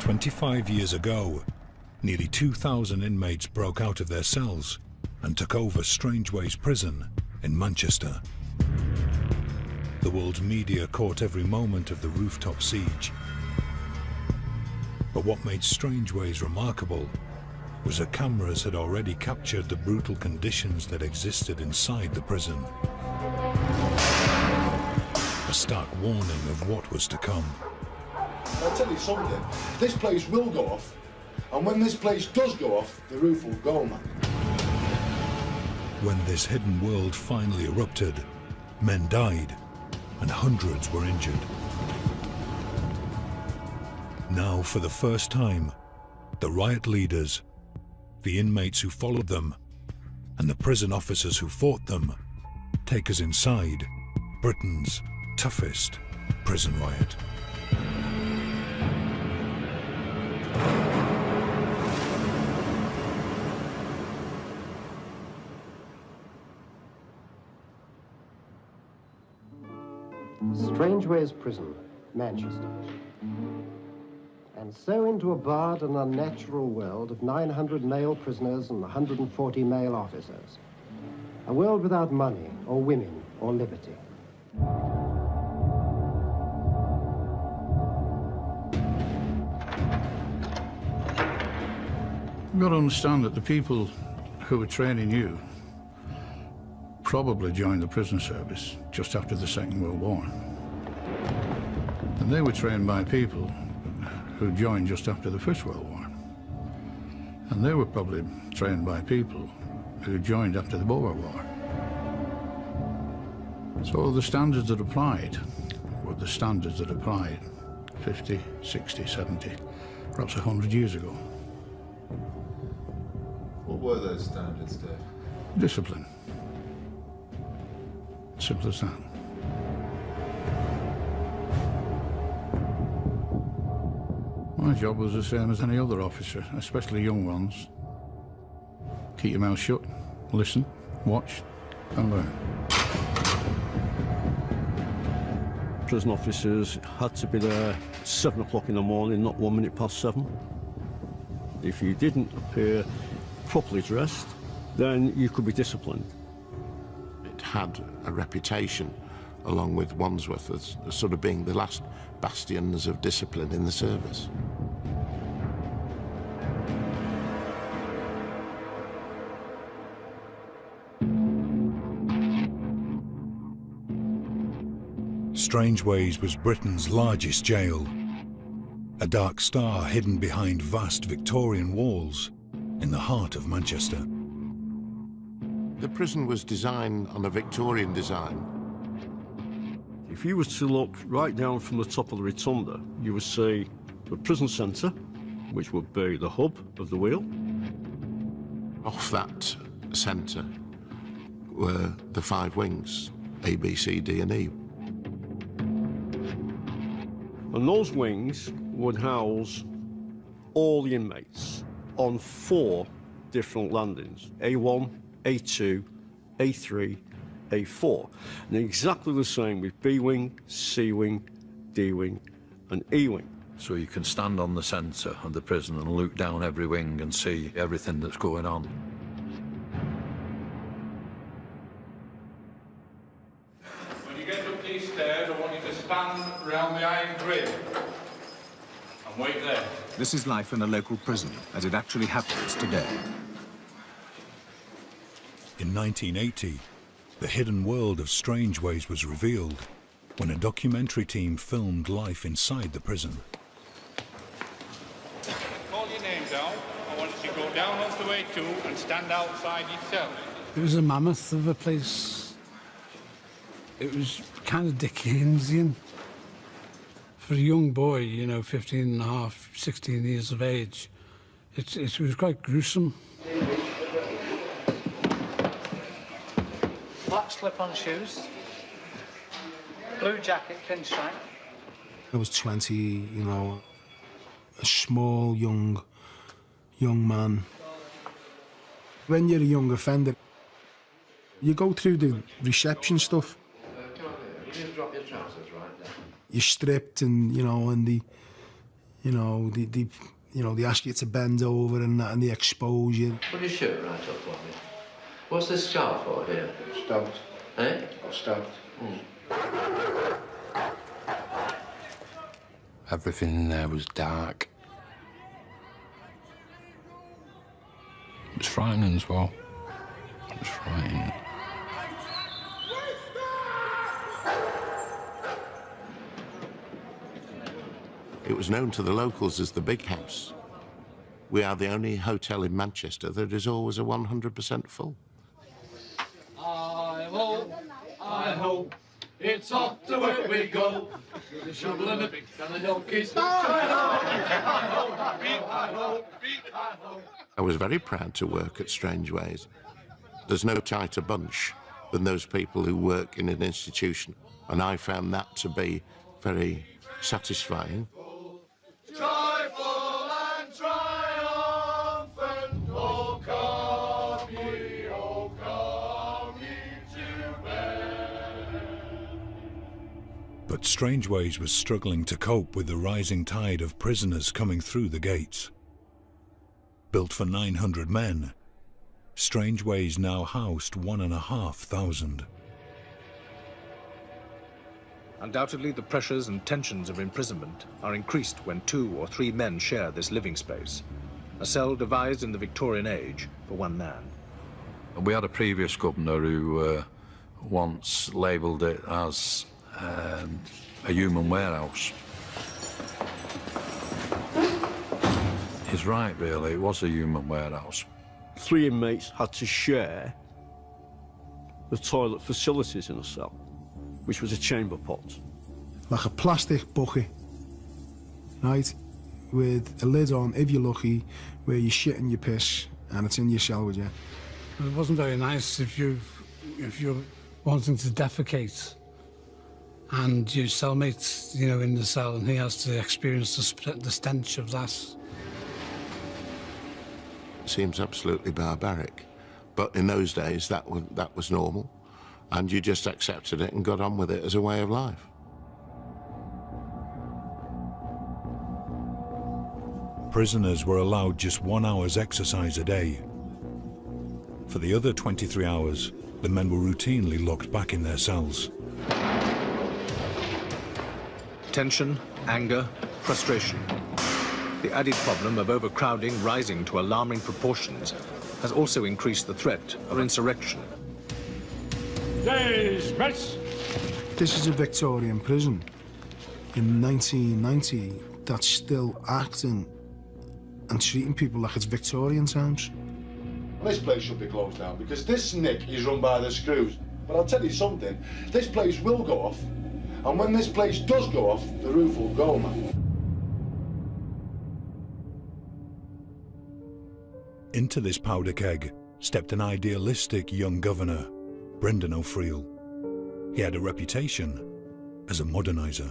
25 years ago, nearly 2,000 inmates broke out of their cells and took over Strangeways Prison in Manchester. The world's media caught every moment of the rooftop siege. But what made Strangeways remarkable was that cameras had already captured the brutal conditions that existed inside the prison. A stark warning of what was to come. I'll tell you something, this place will go off, and when this place does go off, the roof will go, man. When this hidden world finally erupted, men died and hundreds were injured. Now, for the first time, the riot leaders, the inmates who followed them, and the prison officers who fought them take us inside Britain's toughest prison riot. Strangeways Prison, Manchester. And so into a barred and unnatural world of 900 male prisoners and 140 male officers. A world without money, or women, or liberty. You've got to understand that the people who were training you probably joined the prison service just after the Second World War. And they were trained by people who joined just after the First World War. And they were probably trained by people who joined after the Boer War. So the standards that applied were the standards that applied 50, 60, 70, perhaps 100 years ago. What were those standards, Dave? Discipline. Simple as that. My job was the same as any other officer, especially young ones. Keep your mouth shut, listen, watch, and learn. Prison officers had to be there 7 o'clock in the morning, not 1 minute past 7. If you didn't appear properly dressed, then you could be disciplined. It had a reputation, along with Wandsworth, as sort of being the last bastions of discipline in the service. Strangeways was Britain's largest jail, a dark star hidden behind vast Victorian walls in the heart of Manchester. The prison was designed on a Victorian design. If you were to look right down from the top of the rotunda, you would see the prison centre, which would be the hub of the wheel. Off that centre were the 5 wings, A, B, C, D and E. And those wings would house all the inmates on 4 different landings, A1, A2, A3, A4. And exactly the same with B wing, C wing, D wing and E wing. So you can stand on the centre of the prison and look down every wing and see everything that's going on. When you get up these stairs, I want you to stand round the iron grid and wait there. This is life in a local prison, as it actually happens today. In 1980, the hidden world of Strangeways was revealed when a documentary team filmed life inside the prison. Call your name down. I want you to go down onto A2 and stand outside your cell. It was a mammoth of a place. It was kind of Dickensian. For a young boy, you know, 15 and a half, 16 years of age, it was quite gruesome. Black slip-on shoes, blue jacket, pinstripe. I was 20, you know, a small, young man. When you're a young offender, you go through the reception stuff. You drop your trousers right there. You're stripped and, you know, and You know, they ask you to bend over and that, and they expose you. Put your shirt right up for me. What's this scar for here? Stabbed. Eh? Got stabbed. Everything in there was dark. It was frightening as well. It was frightening. It was known to the locals as the Big House. We are the only hotel in Manchester that is always a 100% full. I hope, it's off to where we go. With the shovel and the pick and the donkeys. I was very proud to work at Strange Ways. There's no tighter bunch than those people who work in an institution, and I found that to be very satisfying. Joyful and triumphant, oh come ye to bed. But Strange Ways was struggling to cope with the rising tide of prisoners coming through the gates. Built for 900 men, Strange Ways now housed 1,500. Undoubtedly, the pressures and tensions of imprisonment are increased when 2 or 3 men share this living space, a cell devised in the Victorian age for one man. We had a previous governor who once labelled it as a human warehouse. He's right, really. It was a human warehouse. 3 inmates had to share the toilet facilities in a cell, which was a chamber pot. Like a plastic bucket, right, with a lid on, if you're lucky, where you shit and you piss, and it's in your cell with you. It wasn't very nice if you're wanting to defecate and your cellmate's, in the cell, and he has to experience the stench of that. Seems absolutely barbaric, but in those days that was normal, and you just accepted it and got on with it as a way of life. Prisoners were allowed just 1 hour's exercise a day. For the other 23 hours, the men were routinely locked back in their cells. Tension, anger, frustration. The added problem of overcrowding rising to alarming proportions has also increased the threat of insurrection. Dismiss! This is a Victorian prison in 1990 that's still acting and treating people like it's Victorian times. This place should be closed down because this nick is run by the screws. But I'll tell you something, this place will go off, and when this place does go off, the roof will go, man. Into this powder keg stepped an idealistic young governor, Brendan O'Friel. He had a reputation as a moderniser.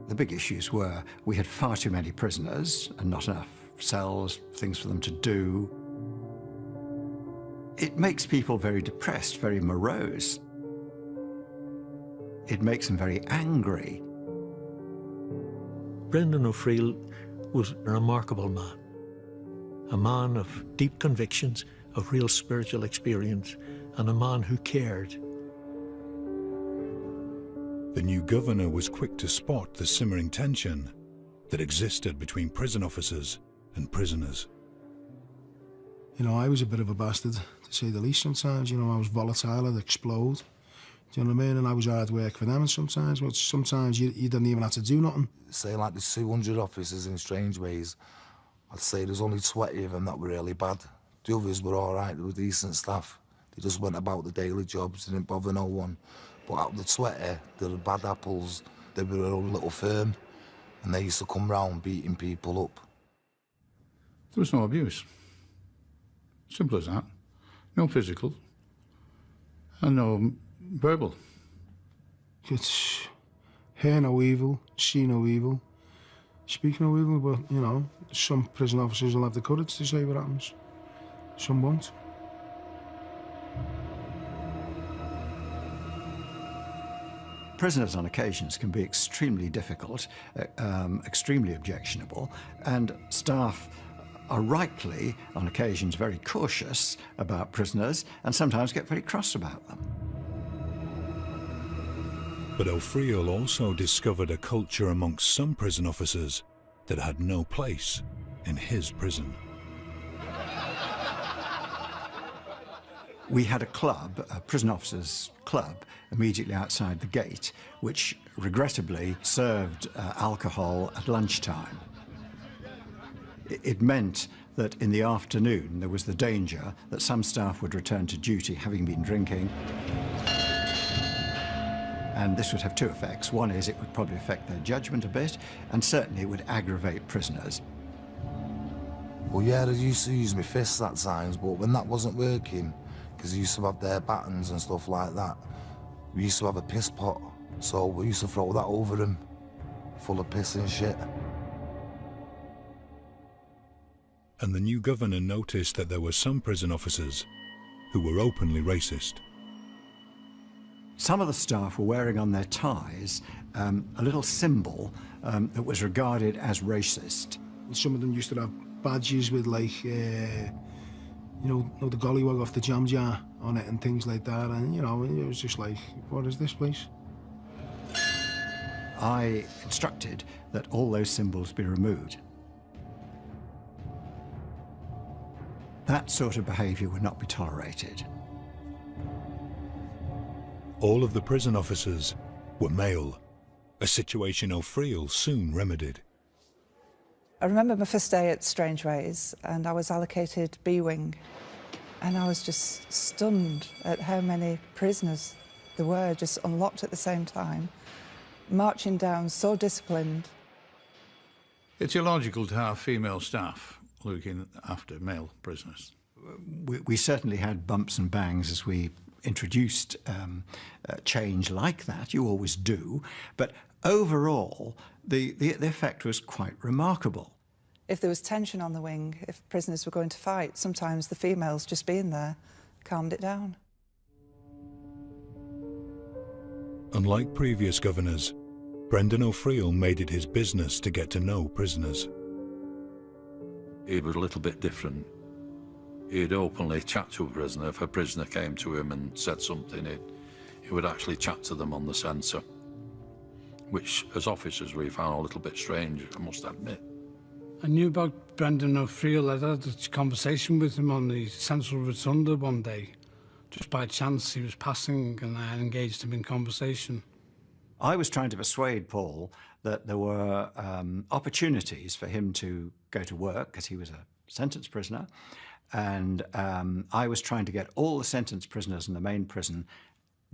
The big issues were we had far too many prisoners and not enough cells, things for them to do. It makes people very depressed, very morose. It makes them very angry. Brendan O'Friel was a remarkable man. A man of deep convictions, of real spiritual experience, and a man who cared. The new governor was quick to spot the simmering tension that existed between prison officers and prisoners. I was a bit of a bastard, to say the least sometimes. I was volatile, I'd explode. Do you know what I mean? And I was hard work for them, and sometimes you didn't even have to do nothing. Say like there's 200 officers in Strange Ways. I'd say there's only 20 of them that were really bad. The others were all right, they were decent staff. They just went about the daily jobs, they didn't bother no one. But out of the 20, there were bad apples. They were a little firm, and they used to come round beating people up. There was no abuse. Simple as that. No physical, and no verbal. It's hear no evil, see no evil, speak no evil, but, some prison officers will have the courage to say what happens. Some won't. prisoners on occasions can be extremely difficult, extremely objectionable, and staff are rightly, on occasions, very cautious about prisoners and sometimes get very cross about them. But O'Friel also discovered a culture amongst some prison officers that had no place in his prison. We had a club, a prison officers' club, immediately outside the gate, which regrettably served alcohol at lunchtime. It meant that in the afternoon there was the danger that some staff would return to duty having been drinking. And this would have two effects. One is it would probably affect their judgment a bit, and certainly it would aggravate prisoners. Well, yeah, I used to use my fists at times, but when that wasn't working, because I used to have their batons and stuff like that, we used to have a piss pot, so we used to throw that over them, full of piss and shit. And the new governor noticed that there were some prison officers who were openly racist. Some of the staff were wearing on their ties a little symbol that was regarded as racist. Some of them used to have badges with, like, you know, the gollywog off the jam jar on it and things like that, and, you know, it was just like, what is this place? I instructed that all those symbols be removed. That sort of behaviour would not be tolerated. All of the prison officers were male, a situation O'Friel soon remedied. I remember my first day at Strangeways, and I was allocated B-wing, and I was just stunned at how many prisoners there were, just unlocked at the same time, marching down, so disciplined. It's illogical to have female staff looking after male prisoners. We certainly had bumps and bangs as we introduced change like that. You always do. But overall, the effect was quite remarkable. If there was tension on the wing, if prisoners were going to fight, sometimes the females just being there calmed it down. Unlike previous governors, Brendan O'Friel made it his business to get to know prisoners. He was a little bit different. He'd openly chat to a prisoner. If a prisoner came to him and said something, he would actually chat to them on the sensor, which, as officers, we found a little bit strange, I must admit. I knew about Brendan O'Friel. I'd had a conversation with him on the Central Rotunda one day. Just by chance, he was passing, and I engaged him in conversation. I was trying to persuade Paul that there were opportunities for him to go to work, because he was a sentence prisoner, and I was trying to get all the sentence prisoners in the main prison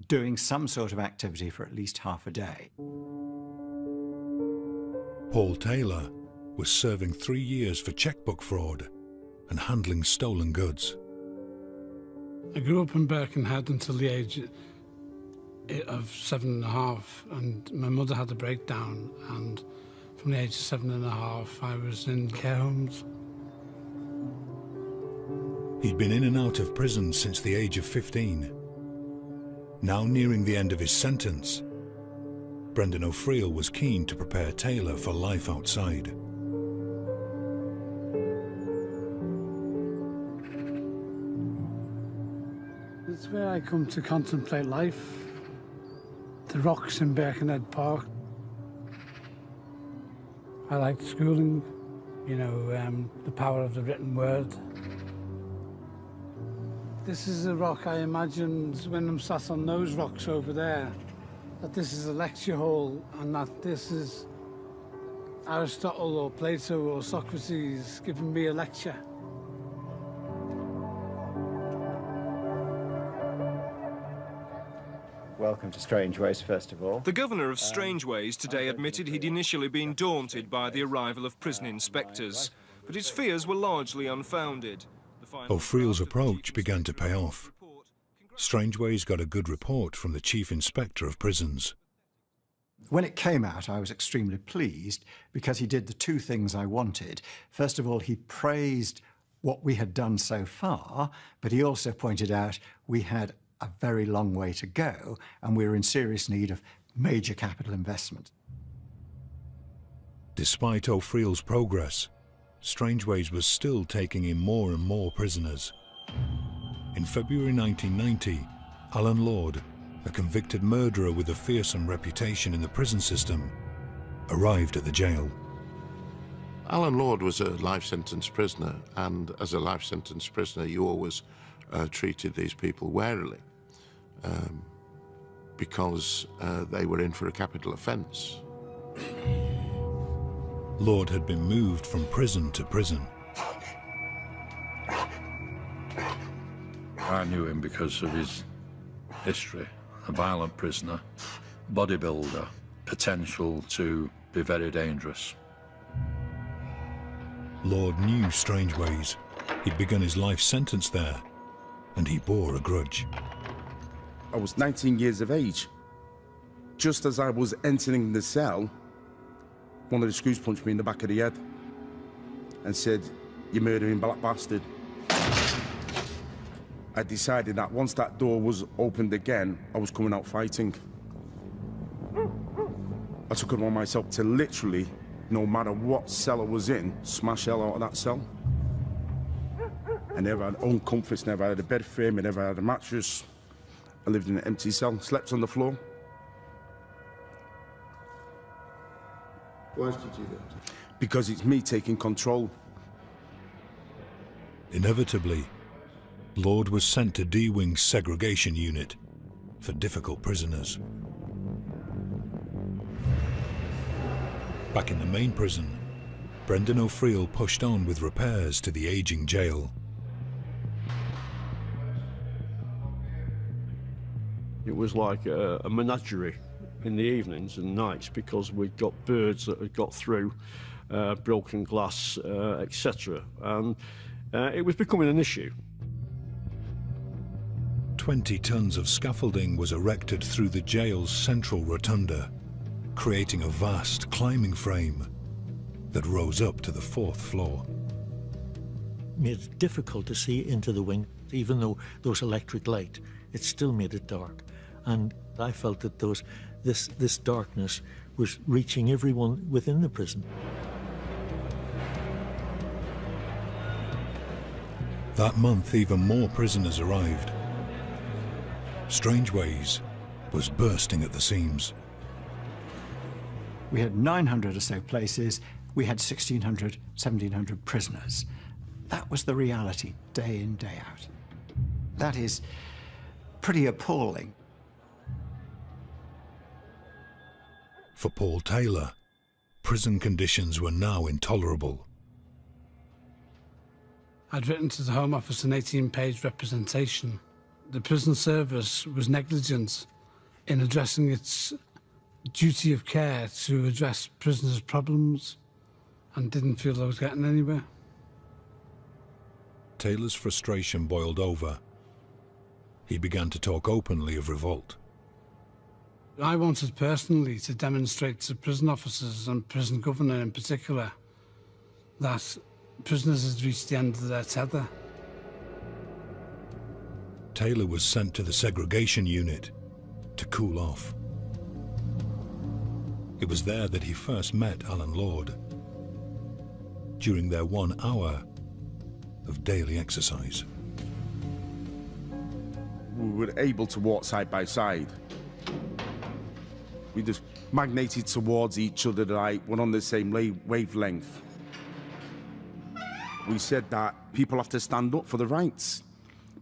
doing some sort of activity for at least half a day. Paul Taylor was serving 3 years for checkbook fraud and handling stolen goods. I grew up in Birkenhead until the age of 7.5, and my mother had a breakdown, and from the age of 7.5 I was in care homes. He'd been in and out of prison since the age of 15. Now nearing the end of his sentence, Brendan O'Friel was keen to prepare Taylor for life outside. It's where I come to contemplate life. The rocks in Birkenhead Park. I liked schooling, you know, the power of the written word. This is a rock I imagined when I'm sat on those rocks over there, that this is a lecture hall and that this is Aristotle or Plato or Socrates giving me a lecture. Welcome to Strangeways, first of all. The governor of Strangeways today admitted he'd initially been daunted by the arrival of prison inspectors, but his fears were largely unfounded. O'Friel's approach began to pay off. Strangeways got a good report from the Chief Inspector of Prisons. When it came out, I was extremely pleased because he did the two things I wanted. First of all, he praised what we had done so far, but he also pointed out we had a very long way to go, and we were in serious need of major capital investment. Despite O'Friel's progress, Strangeways was still taking in more and more prisoners. In February 1990, Alan Lord, a convicted murderer with a fearsome reputation in the prison system, arrived at the jail. Alan Lord was a life sentence prisoner, and as a life sentence prisoner you always treated these people warily because they were in for a capital offence. Lord had been moved from prison to prison. I knew him because of his history. A violent prisoner, bodybuilder, potential to be very dangerous. Lord knew Strangeways. He'd begun his life sentence there, and he bore a grudge. I was 19 years of age. Just as I was entering the cell, one of the screws punched me in the back of the head and said, "You murdering black bastard." I decided that once that door was opened again, I was coming out fighting. I took it on myself to literally, no matter what cell I was in, smash hell out of that cell. I never had own comforts, never had a bed frame, I never had a mattress. I lived in an empty cell, slept on the floor. Why did you do that? Because it's me taking control. Inevitably, Lord was sent to D-Wing's segregation unit for difficult prisoners. Back in the main prison, Brendan O'Friel pushed on with repairs to the aging jail. It was like a menagerie in the evenings and nights because we'd got birds that had got through, broken glass, etc. And it was becoming an issue. 20 tons of scaffolding was erected through the jail's central rotunda, creating a vast climbing frame that rose up to the 4th floor. Made it difficult to see into the wing. Even though there was electric light, it still made it dark. And I felt that this darkness was reaching everyone within the prison. That month, even more prisoners arrived. Strangeways was bursting at the seams. We had 900 or so places. We had 1,600, 1,700 prisoners. That was the reality, day in, day out. That is pretty appalling. For Paul Taylor, prison conditions were now intolerable. I'd written to the Home Office an 18-page representation. The prison service was negligent in addressing its duty of care to address prisoners' problems and didn't feel I was getting anywhere. Taylor's frustration boiled over. He began to talk openly of revolt. I wanted personally to demonstrate to prison officers and prison governor in particular that prisoners had reached the end of their tether. Taylor was sent to the segregation unit to cool off. It was there that he first met Alan Lord during their 1 hour of daily exercise. We were able to walk side by side. We just magneted towards each other, like we're on the same wavelength. We said that people have to stand up for the rights,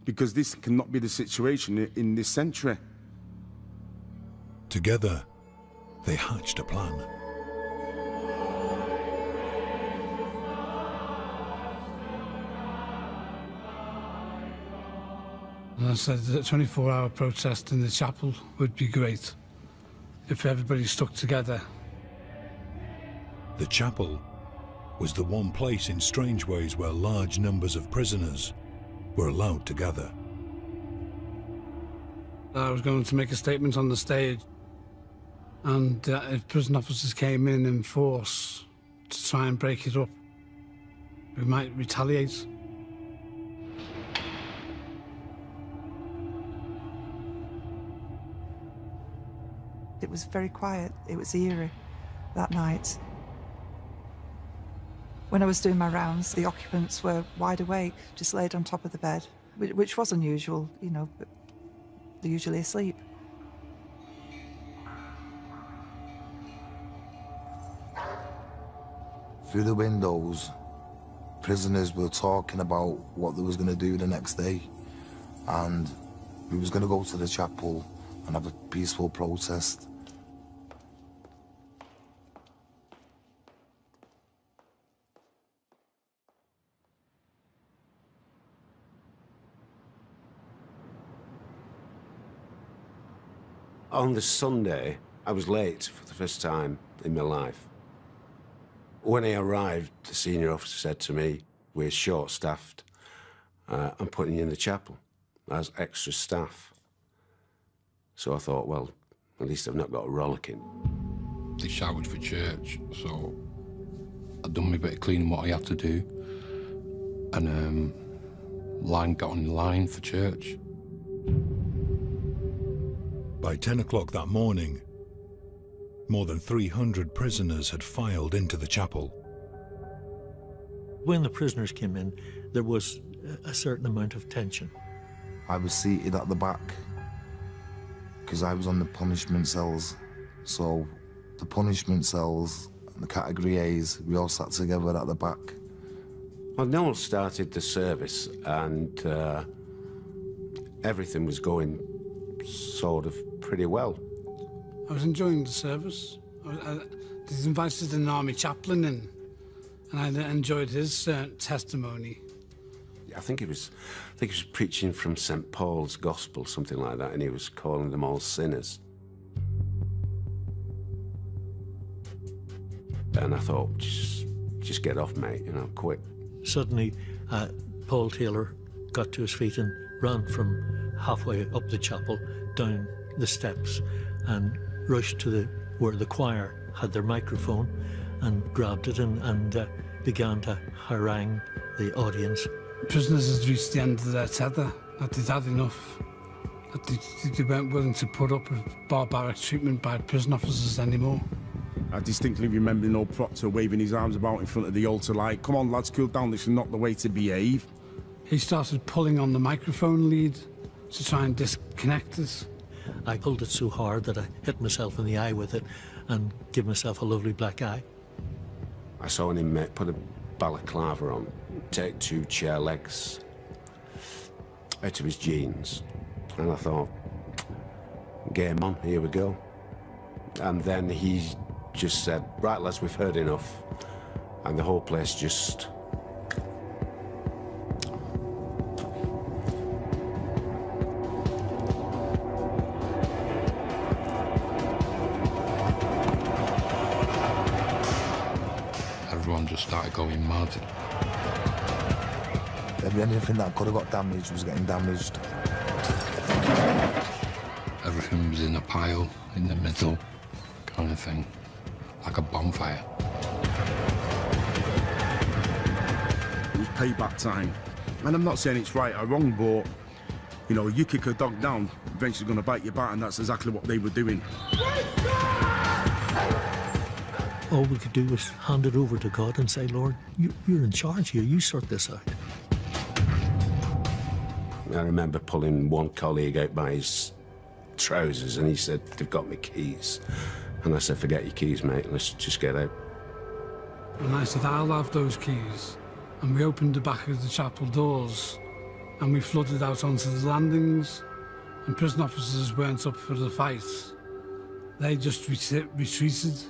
because this cannot be the situation in this century. Together, they hatched a plan. And I said that a 24-hour protest in the chapel would be great if everybody stuck together. The chapel was the one place in Strangeways where large numbers of prisoners were allowed to gather. I was going to make a statement on the stage, and if prison officers came in force to try and break it up, we might retaliate. It was very quiet. It was eerie that night. When I was doing my rounds, the occupants were wide awake, just laid on top of the bed, which was unusual, you know, but they're usually asleep. Through the windows, prisoners were talking about what they was going to do the next day, and we was going to go to the chapel and have a peaceful protest. On the Sunday, I was late for the first time in my life. When I arrived, the senior officer said to me, "We're short-staffed. I'm putting you in the chapel as extra staff." So I thought, well, at least I've not got a rollicking. They shouted for church, so I'd done my bit of cleaning what I had to do, and got on the line for church. By 10 o'clock that morning, more than 300 prisoners had filed into the chapel. When the prisoners came in, there was a certain amount of tension. I was seated at the back because I was on the punishment cells. So the punishment cells and the category A's, we all sat together at the back. Well, Noel started the service and everything was going sort of pretty well. I was enjoying the service. I was invited an army chaplain in, and I enjoyed his testimony. I think he was preaching from St. Paul's Gospel, something like that, and he was calling them all sinners. And I thought, just get off, mate, you know, quit. Suddenly, Paul Taylor got to his feet and ran from halfway up the chapel, down the steps, and rushed to where the choir had their microphone and grabbed it and began to harangue the audience. Prisoners had reached the end of their tether, that they'd had enough, that they weren't willing to put up with barbaric treatment by prison officers anymore. I distinctly remember Noel Proctor waving his arms about in front of the altar like, "Come on lads, cool down, this is not the way to behave." He started pulling on the microphone lead to try and disconnect us. I pulled it so hard that I hit myself in the eye with it and gave myself a lovely black eye. I saw him put a balaclava on, take 2 chair legs out of his jeans, and I thought, game on, here we go. And then he just said, "Right lads, we've heard enough," and the whole place just... Everyone just started going mad. Anything that could have got damaged was getting damaged. Everything was in a pile, in the middle, kind of thing, like a bonfire. It was payback time. And I'm not saying it's right or wrong, but, you know, you kick a dog down, eventually going to bite your back, and that's exactly what they were doing. All we could do was hand it over to God and say, "Lord, you're in charge here, you sort this out." I remember pulling one colleague out by his trousers and he said, "They've got me keys." And I said, "Forget your keys, mate, let's just get out." And I said, "I'll have those keys." And we opened the back of the chapel doors and we flooded out onto the landings, and prison officers weren't up for the fight. They just retreated.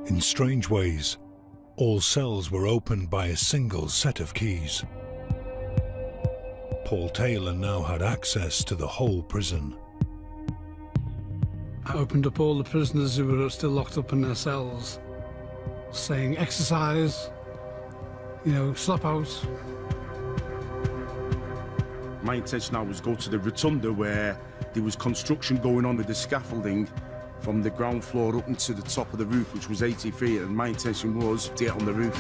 In strange ways, all cells were opened by a single set of keys. Paul Taylor now had access to the whole prison. I opened up all the prisoners who were still locked up in their cells, saying, "Exercise, you know, slap out." My intention now was go to the rotunda where there was construction going on with the scaffolding from the ground floor up into the top of the roof, which was 80 feet, and my intention was to get on the roof.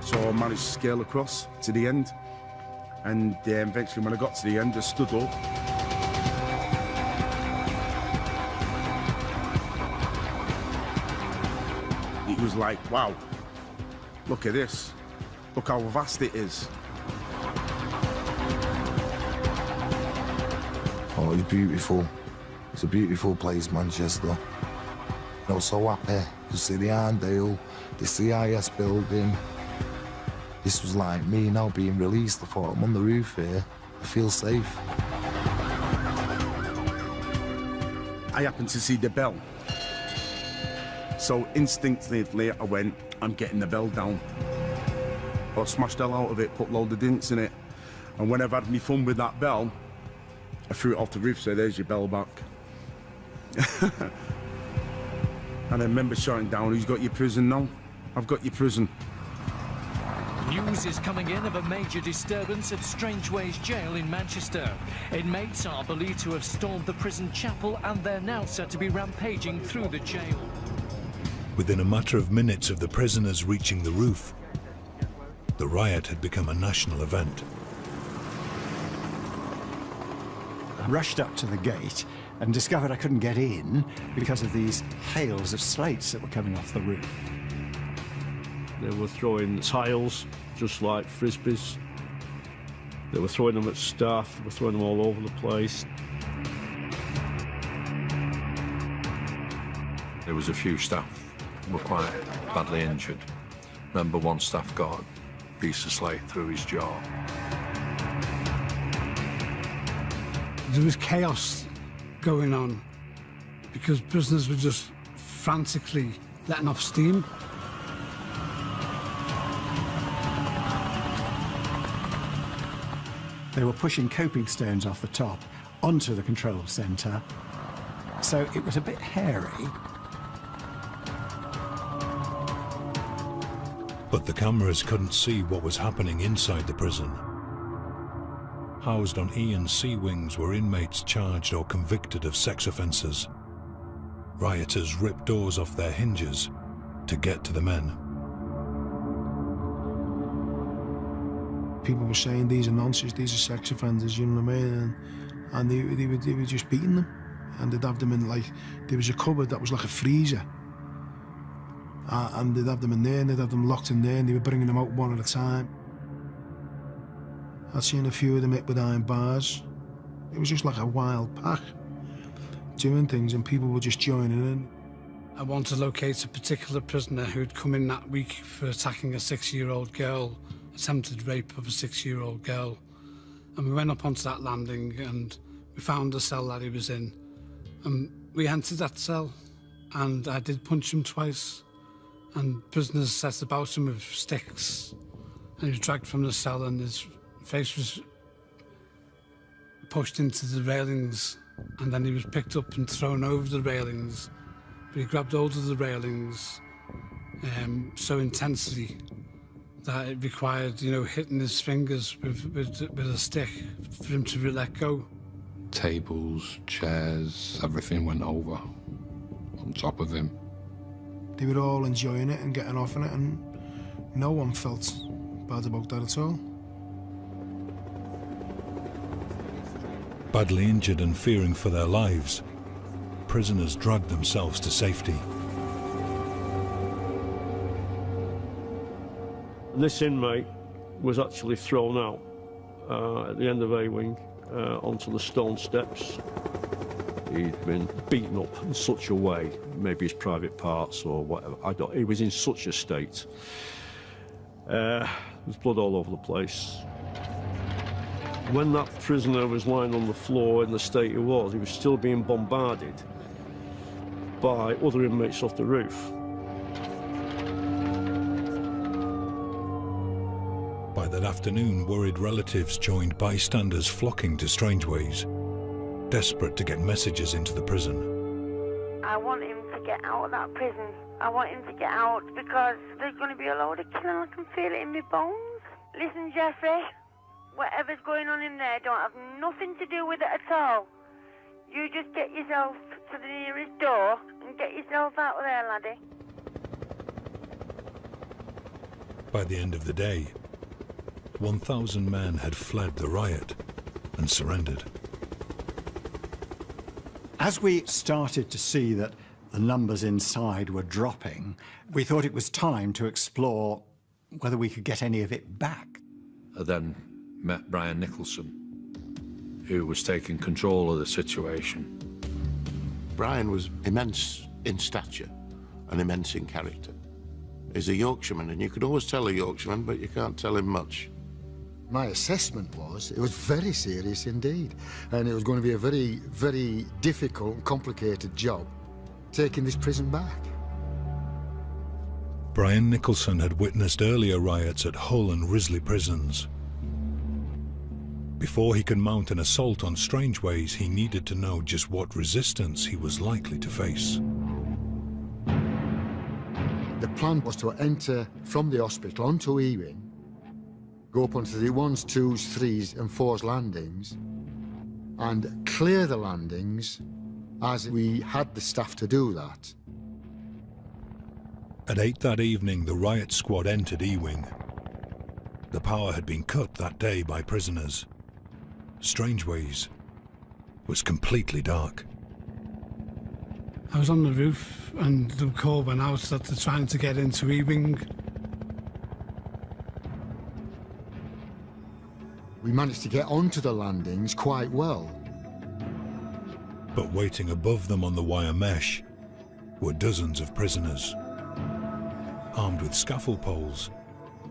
So I managed to scale across to the end. And eventually when I got to the end, I stood up. It was like, wow, look at this. Look how vast it is. Oh, it's beautiful. It's a beautiful place, Manchester. I was so happy to see the Arndale, the CIS building. This was like me now being released. I thought, I'm on the roof here. I feel safe. I happened to see the bell. So instinctively I went, I'm getting the bell down. I smashed the hell out of it, put a load of dints in it. And when I've had me fun with that bell, I threw it off the roof, so there's your bell back. And I remember shouting down, who's got your prison now? I've got your prison. News is coming in of a major disturbance at Strangeways Jail in Manchester. Inmates are believed to have stormed the prison chapel and they're now said to be rampaging through the jail. Within a matter of minutes of the prisoners reaching the roof, the riot had become a national event. I rushed up to the gate and discovered I couldn't get in because of these hails of slates that were coming off the roof. They were throwing tiles, just like frisbees. They were throwing them at staff, they were throwing them all over the place. There was a few staff who were quite badly injured. Remember, one staff got a piece of slate through his jaw. There was chaos going on because prisoners were just frantically letting off steam. They were pushing coping stones off the top onto the control centre, so it was a bit hairy. But the cameras couldn't see what was happening inside the prison. Housed on E and C wings were inmates charged or convicted of sex offences. Rioters ripped doors off their hinges to get to the men. People were saying, these are nonsense, these are sex offenders, you know what I mean? And they were just beating them. And they'd have them in, like, there was a cupboard that was like a freezer. And they'd have them in there, and they'd have them locked in there, and they were bringing them out one at a time. I'd seen a few of them hit with iron bars. It was just like a wild pack doing things, and people were just joining in. I want to locate a particular prisoner who'd come in that week for attacking a 6-year-old girl, attempted rape of a 6-year-old girl. And we went up onto that landing and we found the cell that he was in. And we entered that cell and I did punch him twice. And prisoners set about him with sticks. And he was dragged from the cell and his face was pushed into the railings. And then he was picked up and thrown over the railings. But he grabbed hold of the railings so intensely that it required, you know, hitting his fingers with a stick for him to let go. Tables, chairs, everything went over on top of him. They were all enjoying it and getting off on it, and no one felt bad about that at all. Badly injured and fearing for their lives, prisoners dragged themselves to safety. This inmate was actually thrown out at the end of A wing onto the stone steps. He'd been beaten up in such a way, maybe his private parts or whatever. He was in such a state. There was blood all over the place. When that prisoner was lying on the floor in the state he was still being bombarded by other inmates off the roof. By that afternoon, worried relatives joined bystanders flocking to Strangeways, desperate to get messages into the prison. I want him to get out of that prison. I want him to get out because there's going to be a load of killing. I can feel it in my bones. Listen, Jeffrey, whatever's going on in there don't have nothing to do with it at all. You just get yourself to the nearest door and get yourself out of there, laddie. By the end of the day, 1,000 men had fled the riot and surrendered. As we started to see that the numbers inside were dropping, we thought it was time to explore whether we could get any of it back. I then met Brian Nicholson, who was taking control of the situation. Brian was immense in stature and immense in character. He's a Yorkshireman, and you can always tell a Yorkshireman, but you can't tell him much. My assessment was it was very serious indeed, and it was going to be a very, very difficult and complicated job taking this prison back. Brian Nicholson had witnessed earlier riots at Hull and Risley prisons. Before he could mount an assault on Strangeways, he needed to know just what resistance he was likely to face. The plan was to enter from the hospital onto Ewing, go up onto the 1s, 2s, 3s and 4s landings and clear the landings as we had the staff to do that. At 8 that evening, the riot squad entered Ewing. The power had been cut that day by prisoners. Strangeways was completely dark. I was on the roof and the call went out that they're trying to get into Ewing. We managed to get onto the landings quite well. But waiting above them on the wire mesh were dozens of prisoners. Armed with scaffold poles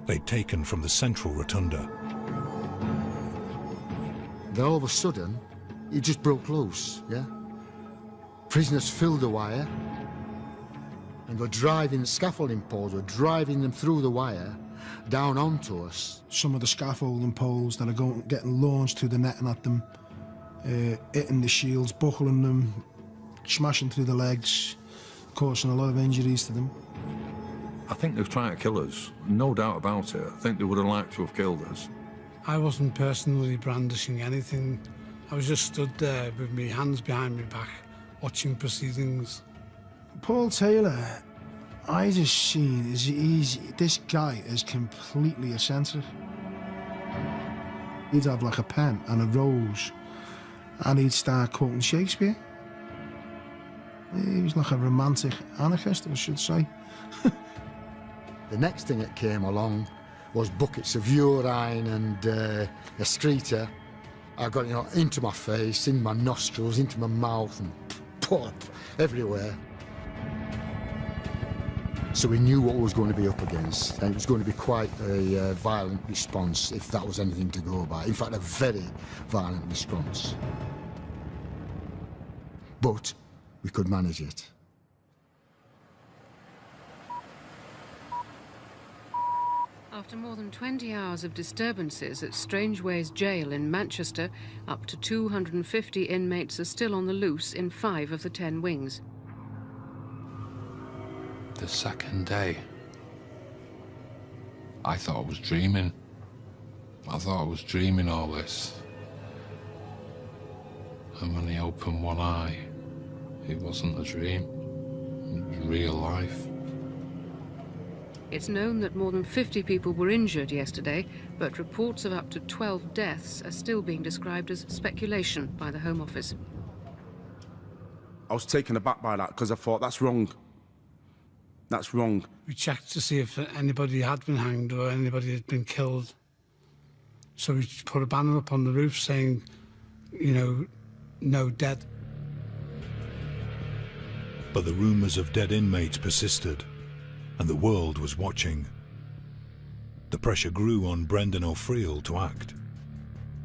they'd taken from the central rotunda. Then all of a sudden, it just broke loose, yeah? Prisoners filled the wire and were driving the scaffolding poles, were driving them through the wire down onto us. Some of the scaffolding poles that are getting launched through the netting at them, hitting the shields, buckling them, smashing through the legs, causing a lot of injuries to them. I think they were trying to kill us, no doubt about it. I think they would have liked to have killed us. I wasn't personally brandishing anything. I was just stood there with my hands behind my back, watching proceedings. Paul Taylor, I just seen this guy is completely eccentric. He'd have like a pen and a rose, and he'd start quoting Shakespeare. He was like a romantic anarchist, I should say. The next thing that came along was buckets of urine and excreta. I got into my face, in my nostrils, into my mouth, and pop everywhere. So we knew what we was going to be up against, and it was going to be quite a violent response if that was anything to go by. In fact, a very violent response. But we could manage it. After more than 20 hours of disturbances at Strangeways Jail in Manchester, up to 250 inmates are still on the loose in 5 of the 10 wings. The second day, I thought I was dreaming. I thought I was dreaming all this. And when I opened one eye, it wasn't a dream. It was real life. It's known that more than 50 people were injured yesterday, but reports of up to 12 deaths are still being described as speculation by the Home Office. I was taken aback by that because I thought, that's wrong. That's wrong. We checked to see if anybody had been hanged or anybody had been killed. So we put a banner up on the roof saying, you know, no dead. But the rumours of dead inmates persisted, and the world was watching. The pressure grew on Brendan O'Friel to act.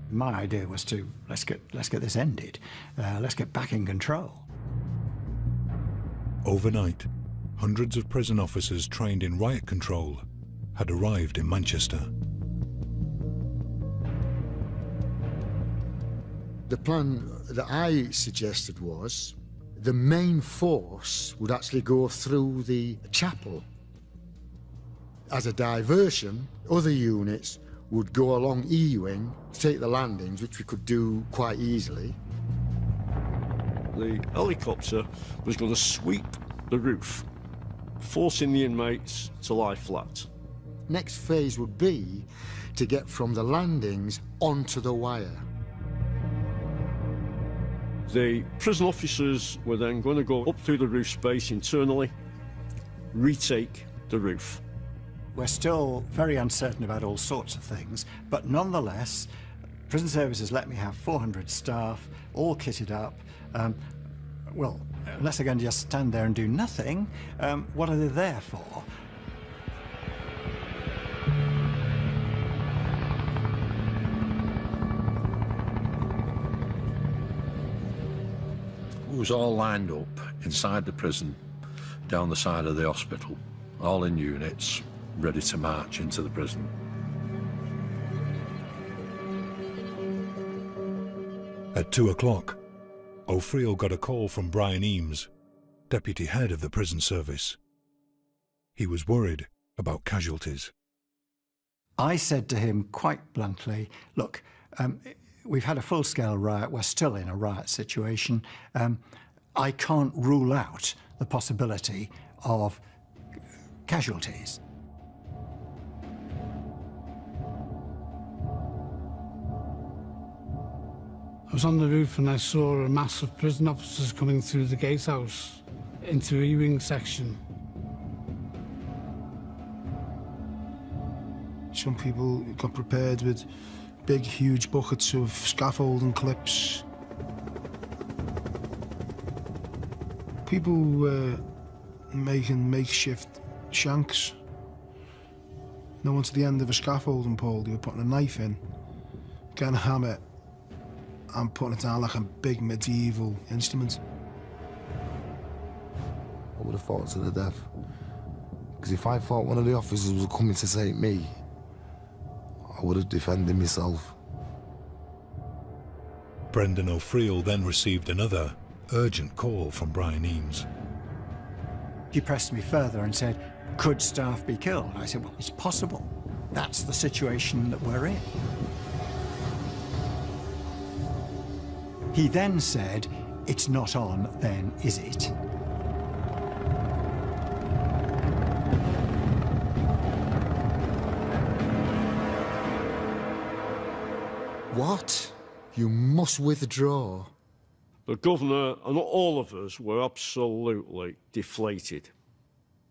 My idea was to, let's get this ended. Let's get back in control. Overnight, hundreds of prison officers trained in riot control had arrived in Manchester. The plan that I suggested was the main force would actually go through the chapel. As a diversion, other units would go along E-wing to take the landings, which we could do quite easily. The helicopter was going to sweep the roof, forcing the inmates to lie flat. Next phase would be to get from the landings onto the wire. The prison officers were then going to go up through the roof space internally, retake the roof. We're still very uncertain about all sorts of things, but nonetheless, Prison Services let me have 400 staff, all kitted up. Well, unless they're going to just stand there and do nothing, what are they there for? We was all lined up inside the prison, down the side of the hospital, all in units, ready to march into the prison. At 2 o'clock, O'Friel got a call from Brian Eames, deputy head of the prison service. He was worried about casualties. I said to him quite bluntly, look, we've had a full-scale riot, we're still in a riot situation. I can't rule out the possibility of casualties. I was on the roof and I saw a mass of prison officers coming through the gatehouse into the E-wing section. Some people got prepared with big, huge buckets of scaffolding clips. People were making makeshift shanks. No one to the end of a scaffolding pole, they were putting a knife in, getting a hammer, and putting it down like a big medieval instrument. I would have fought to the death. Because if I thought one of the officers was coming to take me, I would have defended myself. Brendan O'Friel then received another urgent call from Brian Eames. He pressed me further and said, could staff be killed? I said, well, it's possible. That's the situation that we're in. He then said, it's not on, then, is it? What? You must withdraw. The governor and all of us were absolutely deflated.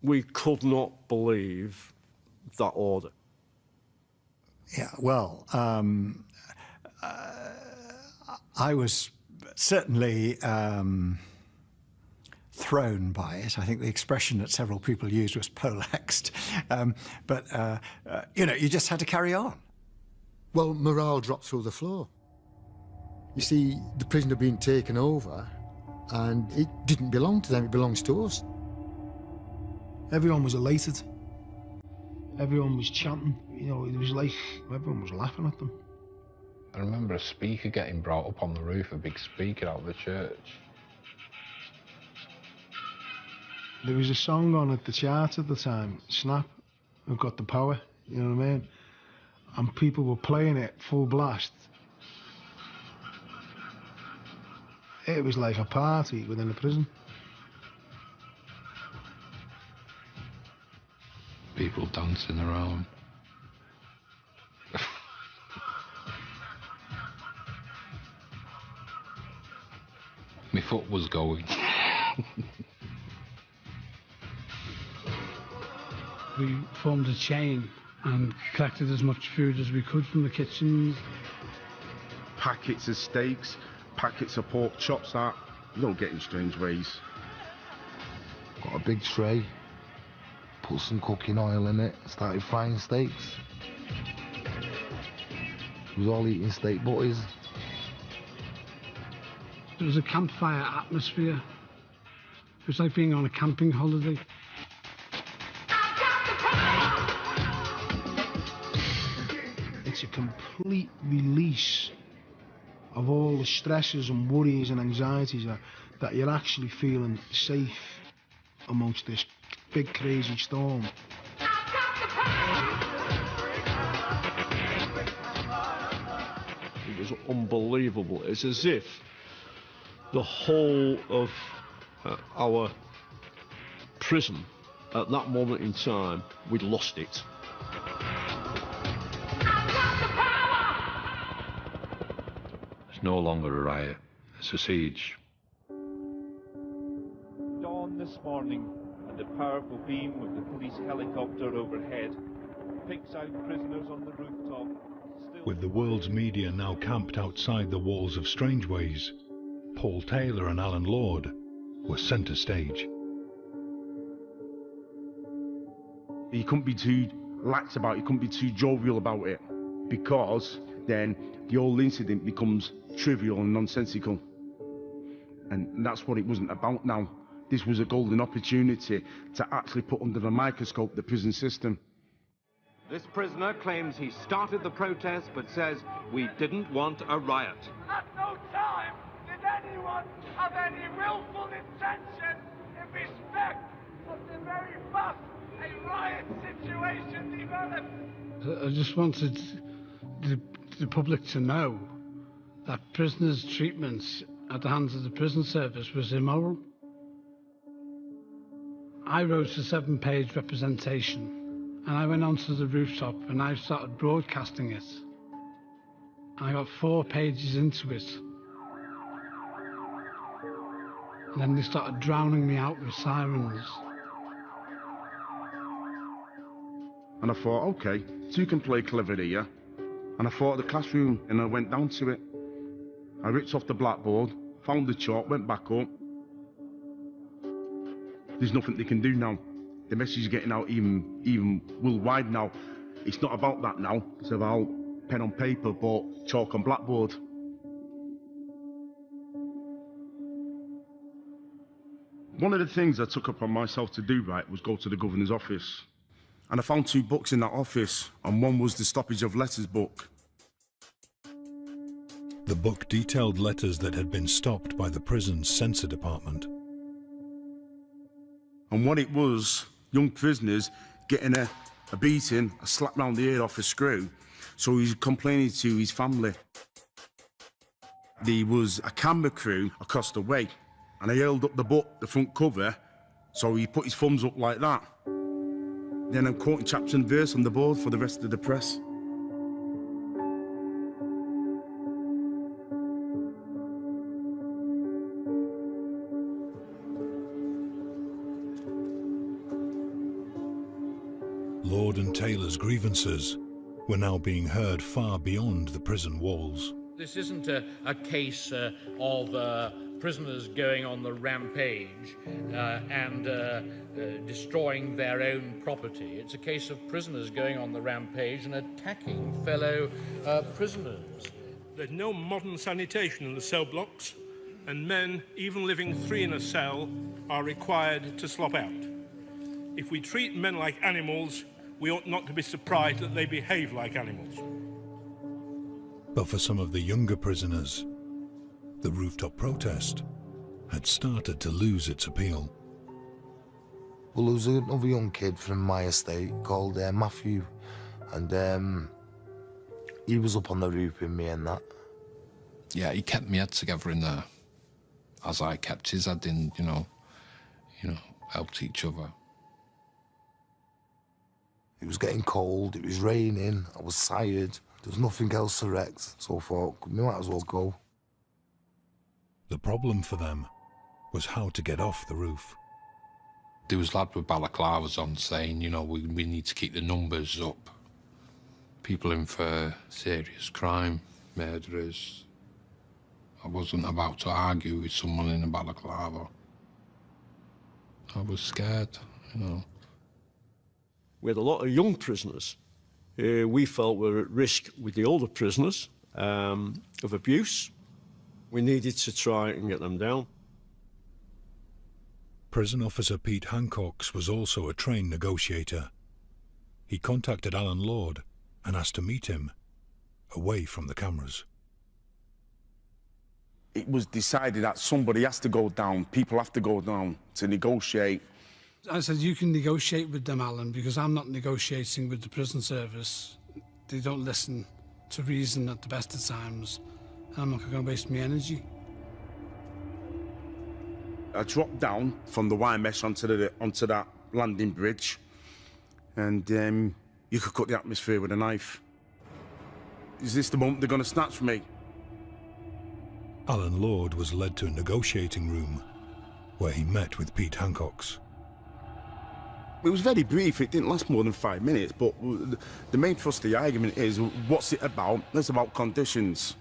We could not believe that order. Yeah, well, I was certainly thrown by it. I think the expression that several people used was poleaxed. You know, you just had to carry on. Well, morale dropped through the floor. You see, the prison had been taken over, and it didn't belong to them, it belongs to us. Everyone was elated. Everyone was chanting. You know, it was like everyone was laughing at them. I remember a speaker getting brought up on the roof, a big speaker out of the church. There was a song on at the chart at the time, Snap, I've Got the Power, you know what I mean? And people were playing it full blast. It was like a party within the prison. People dancing around. My foot was going. We formed a chain and collected as much food as we could from the kitchens. Packets of steaks, packets of pork chops that you don't get in Strange Ways. Got a big tray, put some cooking oil in it, started frying steaks. We was all eating steak butties. There was a campfire atmosphere. It was like being on a camping holiday. It's a complete release of all the stresses and worries and anxieties that you're actually feeling safe amongst this big crazy storm. It was unbelievable. It's as if the whole of our prison at that moment in time, we'd lost it. It's no longer a riot, it's a siege. Dawn this morning, and a powerful beam of the police helicopter overhead picks out prisoners on the rooftop. With the world's media now camped outside the walls of Strangeways, Paul Taylor and Alan Lord were centre stage. You couldn't be too lax about it, you couldn't be too jovial about it, because then the whole incident becomes trivial and nonsensical. And that's what it wasn't about now. This was a golden opportunity to actually put under the microscope the prison system. This prisoner claims he started the protest, but says we didn't want a riot. At no time did anyone have any willful intention in respect of the very fact a riot situation developed. I just wanted the public to know that prisoners' treatment at the hands of the prison service was immoral. I wrote a 7-page representation, and I went onto the rooftop and I started broadcasting it. I got 4 pages into it. And then they started drowning me out with sirens. And I thought, okay, two can play clever here. And I thought of the classroom, and I went down to it. I ripped off the blackboard, found the chalk, went back up. There's nothing they can do now. The message is getting out even worldwide now. It's not about that now. It's about pen on paper, but chalk on blackboard. One of the things I took upon myself to do, right, was go to the governor's office. And I found 2 books in that office, and one was the Stoppage of Letters book. The book detailed letters that had been stopped by the prison's censor department. And what it was, young prisoners getting a beating, a slap round the ear off a screw, so he's complaining to his family. There was a camera crew across the way, and I held up the book, the front cover, so he put his thumbs up like that. Then I'm quoting chapter and verse on the board for the rest of the press. Lord and Taylor's grievances were now being heard far beyond the prison walls. This isn't a case of prisoners going on the rampage and destroying their own property. It's a case of prisoners going on the rampage and attacking fellow prisoners. There's no modern sanitation in the cell blocks, and men, even living 3 in a cell, are required to slop out. If we treat men like animals, we ought not to be surprised that they behave like animals. But for some of the younger prisoners, the rooftop protest had started to lose its appeal. Well, there was another young kid from my estate called Matthew, and he was up on the roof with me and that. Yeah, he kept my head together in there, as I kept his head in, you know, helped each other. It was getting cold, it was raining, I was tired, there was nothing else to wreck, so I thought, we might as well go. The problem for them was how to get off the roof. There was lads with balaclavas on saying, we need to keep the numbers up. People in for serious crime, murderers. I wasn't about to argue with someone in a balaclava. I was scared, We had a lot of young prisoners we felt were at risk with the older prisoners of abuse. We needed to try and get them down. Prison officer Pete Hancocks was also a trained negotiator. He contacted Alan Lord and asked to meet him, away from the cameras. It was decided that somebody has to go down, people have to go down to negotiate. I said, you can negotiate with them, Alan, because I'm not negotiating with the prison service. They don't listen to reason at the best of times. I'm not going to waste my energy. I dropped down from the wire mesh onto that landing bridge, and You could cut the atmosphere with a knife. Is this the moment they're going to snatch me? Alan Lord was led to a negotiating room where he met with Pete Hancock's. It was very brief, it didn't last more than 5 minutes, but the main thrust of the argument is, what's it about? It's about conditions.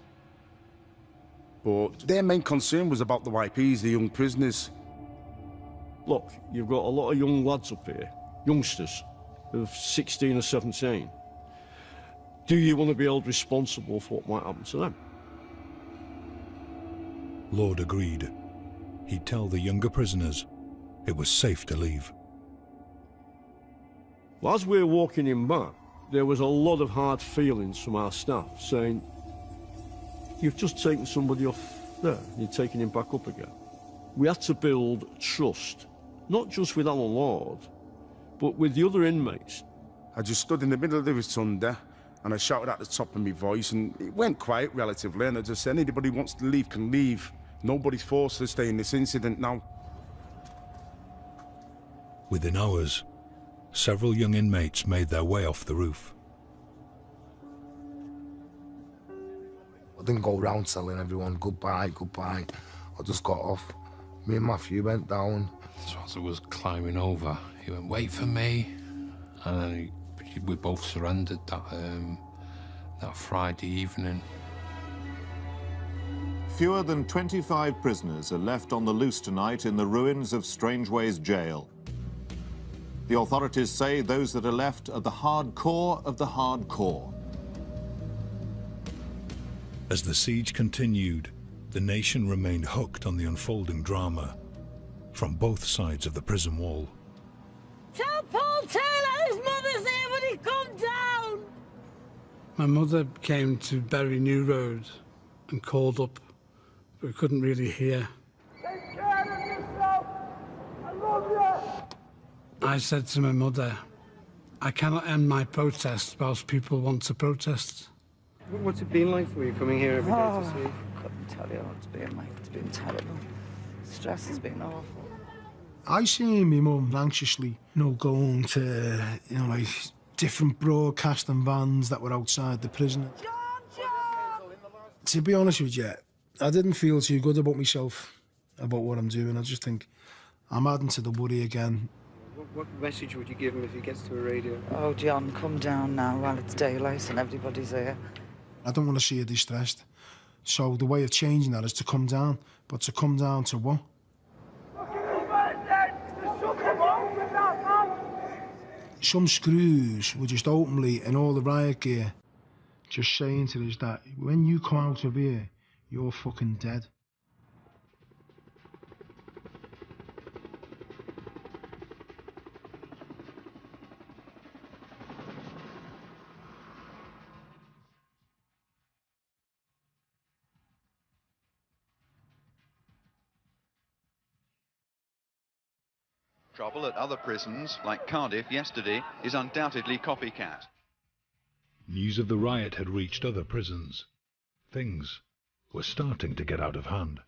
But their main concern was about the YPs, the young prisoners. Look, you've got a lot of young lads up here, youngsters, of 16 or 17. Do you want to be held responsible for what might happen to them? Lord agreed. He'd tell the younger prisoners it was safe to leave. Well, as we were walking in back, there was a lot of hard feelings from our staff saying, you've just taken somebody off there, and you're taking him back up again. We had to build trust, not just with Alan Lord, but with the other inmates. I just stood in the middle of the rotunda and I shouted at the top of my voice, and it went quiet relatively, and I just said, anybody who wants to leave can leave. Nobody's forced to stay in this incident now. Within hours, several young inmates made their way off the roof. I didn't go round telling everyone goodbye, goodbye. I just got off. Me and Matthew went down. So as I was climbing over, he went, wait for me. And then we both surrendered that Friday evening. Fewer than 25 prisoners are left on the loose tonight in the ruins of Strangeways Jail. The authorities say those that are left are the hardcore of the hardcore. As the siege continued, the nation remained hooked on the unfolding drama from both sides of the prison wall. Tell Paul Taylor his mother's here when he come down! My mother came to Bury New Road and called up, but we couldn't really hear. Take care of yourself! I love you! I said to my mother, I cannot end my protest whilst people want to protest. What's it been like for you coming here every day to see? Couldn't tell you what it's been like. It's been terrible. Stress has been awful. I seen my mum anxiously, going to, like different broadcasting vans that were outside the prison. To be honest with you, I didn't feel too good about myself, about what I'm doing. I just think I'm adding to the worry again. What message would you give him if he gets to a radio? Oh, John, come down now while it's daylight and everybody's here. I don't want to see her distressed. So the way of changing that is to come down. But to come down to what? Some screws were just openly in all the riot gear just saying to us that when you come out of here, you're fucking dead. Trouble at other prisons, like Cardiff yesterday, is undoubtedly copycat. News of the riot had reached other prisons. Things were starting to get out of hand.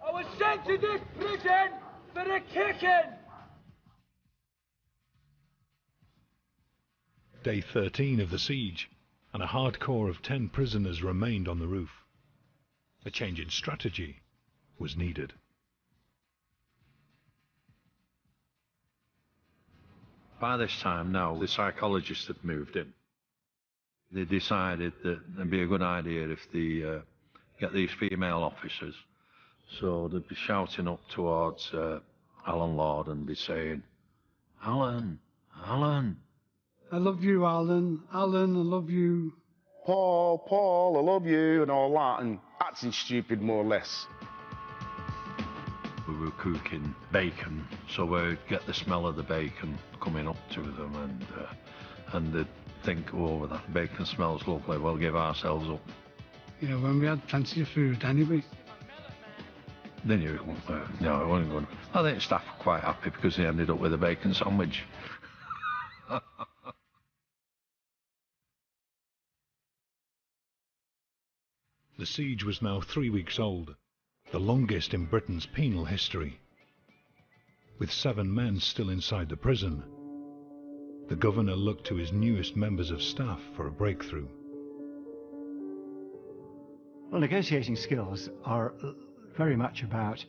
I was sent to this prison for a kicking! Day 13 of the siege, and a hardcore of 10 prisoners remained on the roof. A change in strategy was needed. By this time now, the psychologists had moved in. They decided that it'd be a good idea if they get these female officers. So they'd be shouting up towards Alan Lord and be saying, Alan, Alan. I love you, Alan. Alan, I love you. Paul, I love you, and all that, and acting stupid more or less. We were cooking bacon, so we'd get the smell of the bacon coming up to them, and they'd think, oh, that bacon smells lovely, we'll give ourselves up. When we had plenty of food anyway. Then you no, it wasn't good. I think staff were quite happy because they ended up with a bacon sandwich. The siege was now 3 weeks old, the longest in Britain's penal history. With 7 men still inside the prison, the governor looked to his newest members of staff for a breakthrough. Well, negotiating skills are very much about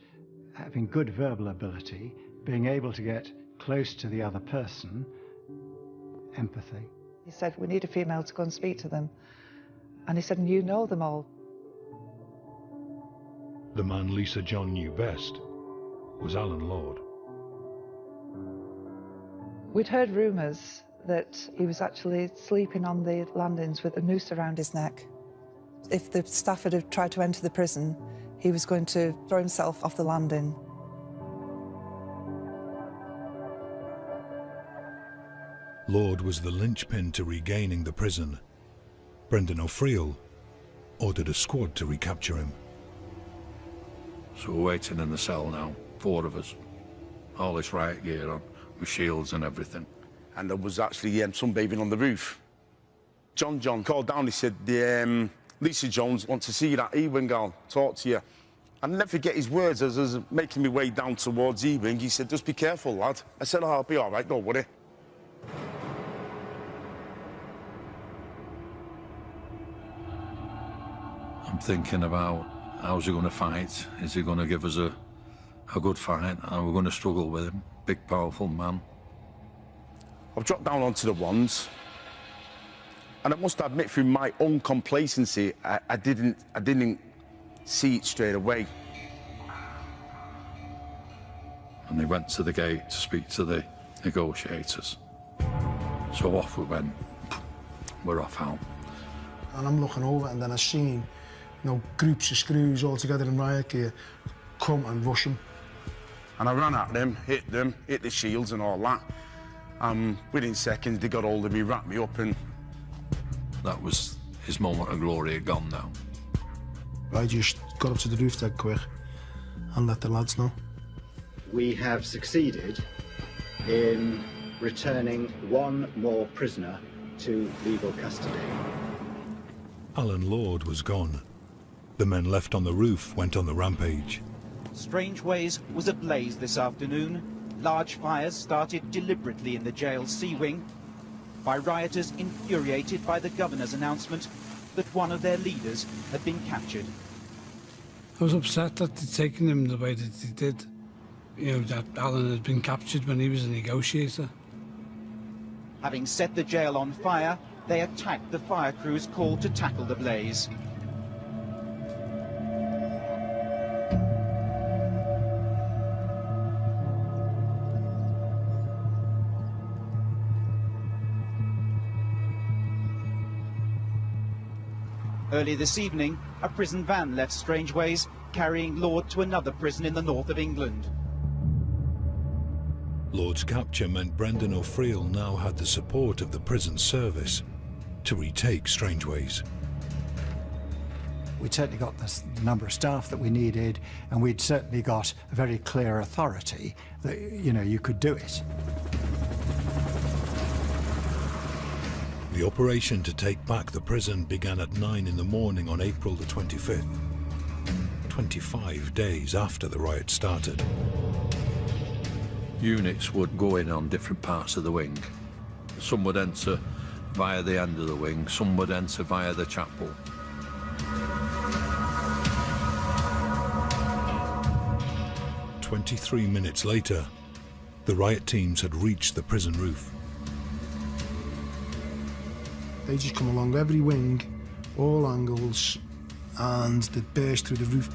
having good verbal ability, being able to get close to the other person, empathy. He said, we need a female to go and speak to them. And he said, and you know them all. The man Lisa John knew best was Alan Lord. We'd heard rumours that he was actually sleeping on the landings with a noose around his neck. If the staff had tried to enter the prison, he was going to throw himself off the landing. Lord was the linchpin to regaining the prison. Brendan O'Friel ordered a squad to recapture him. So we're waiting in the cell now, 4 of us. All this riot gear on, with shields and everything. And there was actually sunbathing on the roof. John called down, he said, Lisa Jones wants to see you at E-Wing, I'll talk to you. I'll never forget his words as I was making my way down towards E-Wing. He said, just be careful, lad. I said, oh, I'll be all right, don't worry. I'm thinking about how's he going to fight? Is he going to give us a good fight? Are we going to struggle with him? Big, powerful man. I've dropped down onto the ones, and I must admit, through my own complacency, I didn't see it straight away. And they went to the gate to speak to the negotiators. So off we went. We're off out. And I'm looking over, and then I seen, groups of screws all together in riot gear come and rush him. And I ran at them, hit the shields and all that. Within seconds, they got hold of me, wrapped me up, and... That was his moment of glory gone now. I just got up to the roof dead quick and let the lads know. We have succeeded in returning one more prisoner to legal custody. Alan Lord was gone. The men left on the roof went on the rampage. Strangeways was ablaze this afternoon. Large fires started deliberately in the jail's C-wing by rioters infuriated by the governor's announcement that one of their leaders had been captured. I was upset that they'd taken him the way that they did. That Alan had been captured when he was a negotiator. Having set the jail on fire, they attacked the fire crews called to tackle the blaze. Early this evening, a prison van left Strangeways, carrying Lord to another prison in the north of England. Lord's capture meant Brendan O'Friel now had the support of the prison service to retake Strangeways. We'd certainly got the number of staff that we needed, and we'd certainly got a very clear authority that, you could do it. The operation to take back the prison began at 9 in the morning on April the 25th, 25 days after the riot started. Units would go in on different parts of the wing. Some would enter via the end of the wing, some would enter via the chapel. "23 minutes later, the riot teams had reached the prison roof. They just come along every wing, all angles, and they'd burst through the roof.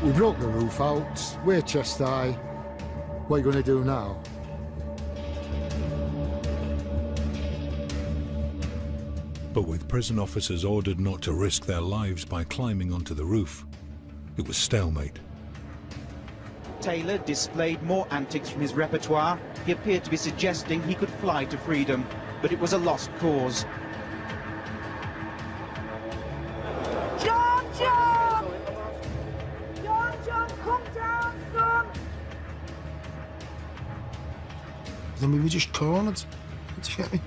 We broke the roof out, we're chest high. What are you going to do now? But with prison officers ordered not to risk their lives by climbing onto the roof, it was stalemate. Taylor displayed more antics from his repertoire. He appeared to be suggesting he could fly to freedom, but it was a lost cause. John! John, come down, son! Then we were just cornered. Do you get me?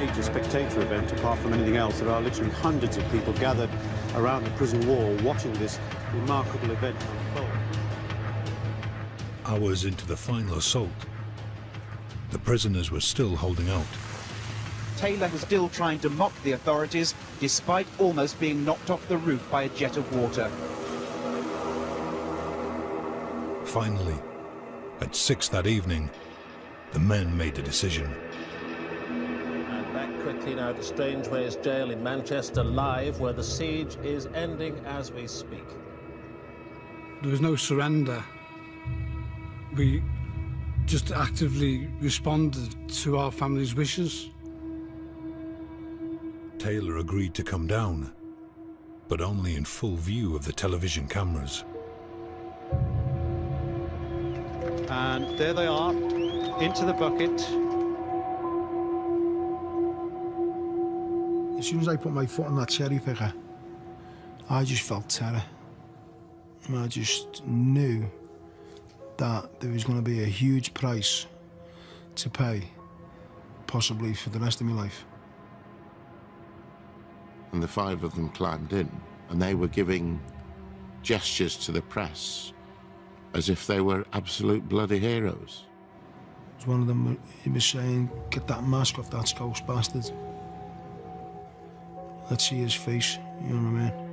major spectator event apart from anything else. There are literally hundreds of people gathered around the prison wall watching this remarkable event unfold. Hours into the final assault, the prisoners were still holding out. Taylor was still trying to mock the authorities, despite almost being knocked off the roof by a jet of water. Finally, at 6 that evening, the men made a decision. And back quickly now to Strangeways Jail in Manchester Live, where the siege is ending as we speak. There was no surrender. We just actively responded to our family's wishes. Taylor agreed to come down, but only in full view of the television cameras. And there they are, into the bucket. As soon as I put my foot on that cherry picker, I just felt terror. I just knew that there was going to be a huge price to pay, possibly for the rest of my life. And the 5 of them climbed in, and they were giving gestures to the press as if they were absolute bloody heroes. One of them, he was saying, "Get that mask off that Scouse bastard. Let's see his face," you know what I mean?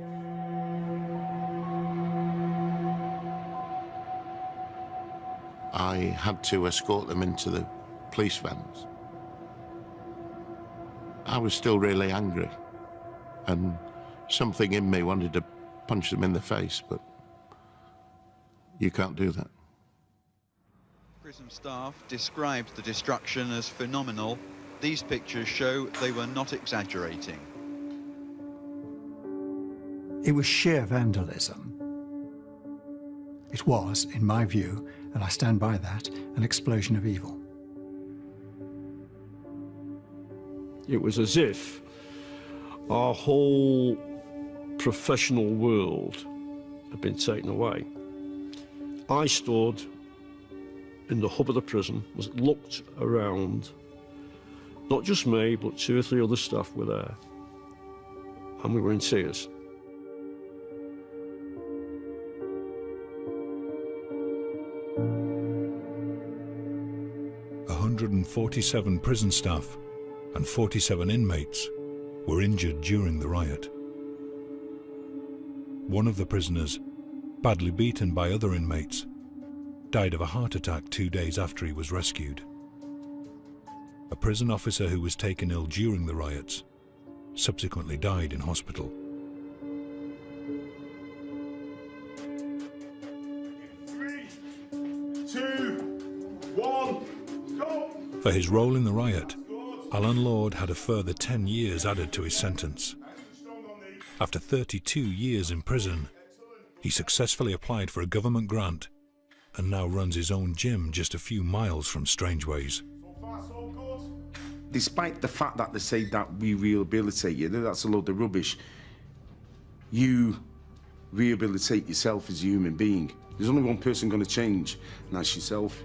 I had to escort them into the police vans. I was still really angry, and something in me wanted to punch them in the face, but you can't do that. Prison staff described the destruction as phenomenal. These pictures show they were not exaggerating. It was sheer vandalism. It was, in my view, and I stand by that, an explosion of evil. It was as if our whole professional world had been taken away. I stood in the hub of the prison, looked around. Not just me, but 2 or 3 other staff were there. And we were in tears. A 147 prison staff and 47 inmates were injured during the riot. One of the prisoners, badly beaten by other inmates, died of a heart attack 2 days after he was rescued. A prison officer who was taken ill during the riots subsequently died in hospital. For his role in the riot, Alan Lord had a further 10 years added to his sentence. After 32 years in prison, he successfully applied for a government grant and now runs his own gym just a few miles from Strangeways. Despite the fact that they say that we rehabilitate you, that's a load of rubbish. You rehabilitate yourself as a human being. There's only one person going to change, and that's yourself.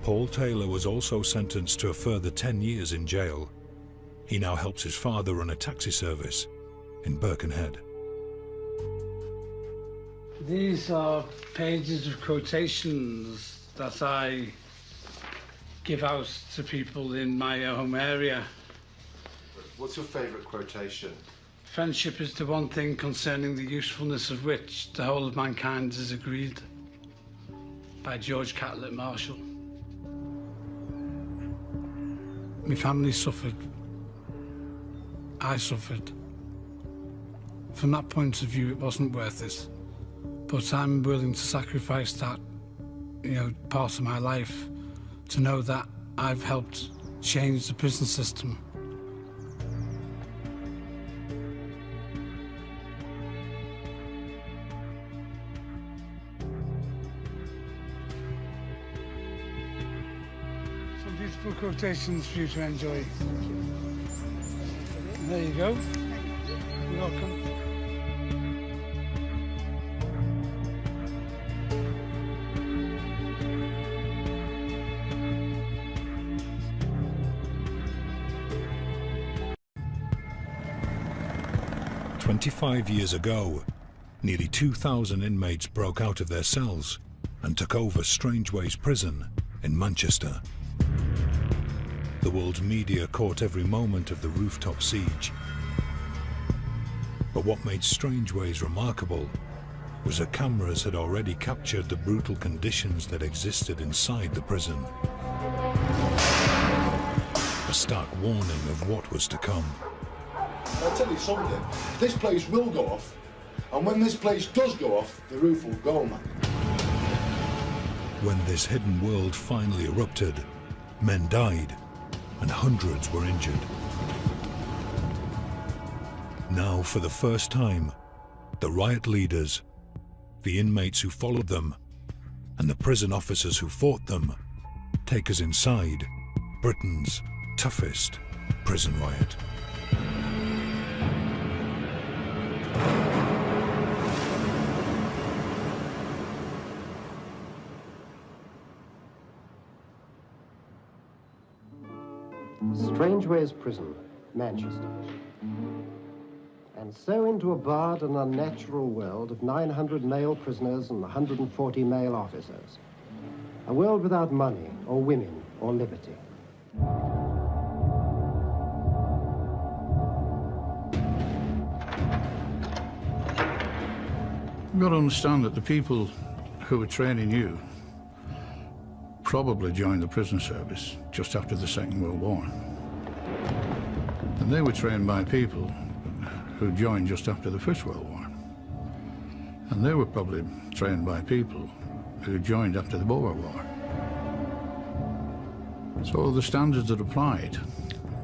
Paul Taylor was also sentenced to a further 10 years in jail. He now helps his father run a taxi service in Birkenhead. These are pages of quotations that I give out to people in my home area. What's your favourite quotation? Friendship is the one thing concerning the usefulness of which the whole of mankind is agreed. By George Catlett Marshall. My family suffered. I suffered. From that point of view, it wasn't worth it. But I'm willing to sacrifice that, part of my life to know that I've helped change the prison system. Some beautiful quotations for you to enjoy. There you go. You're welcome. 25 years ago, nearly 2,000 inmates broke out of their cells and took over Strangeways Prison in Manchester. The world's media caught every moment of the rooftop siege. But what made Strangeways remarkable was that cameras had already captured the brutal conditions that existed inside the prison. A stark warning of what was to come. I'll tell you something, this place will go off, and when this place does go off, the roof will go, man. When this hidden world finally erupted, men died and hundreds were injured. Now, for the first time, the riot leaders, the inmates who followed them, and the prison officers who fought them take us inside Britain's toughest prison riot. Strangeways Prison, Manchester. And so into a barred and unnatural world of 900 male prisoners and 140 male officers. A world without money, or women, or liberty. You've got to understand that the people who were training you probably joined the prison service just after the Second World War. And they were trained by people who joined just after the First World War. And they were probably trained by people who joined after the Boer War. So the standards that applied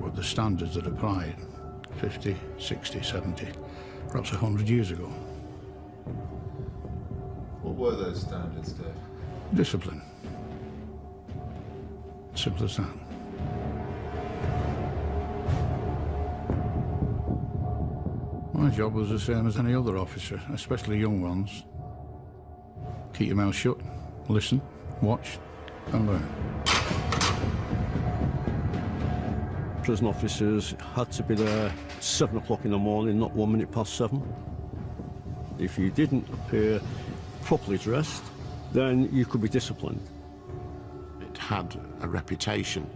were the standards that applied 50, 60, 70, perhaps 100 years ago. What were those standards, Dave? Discipline. Simple as that. My job was the same as any other officer, especially young ones. Keep your mouth shut, listen, watch, and learn. Prison officers had to be there 7 o'clock in the morning, not 1 minute past 7. If you didn't appear properly dressed, then you could be disciplined. It had a reputation,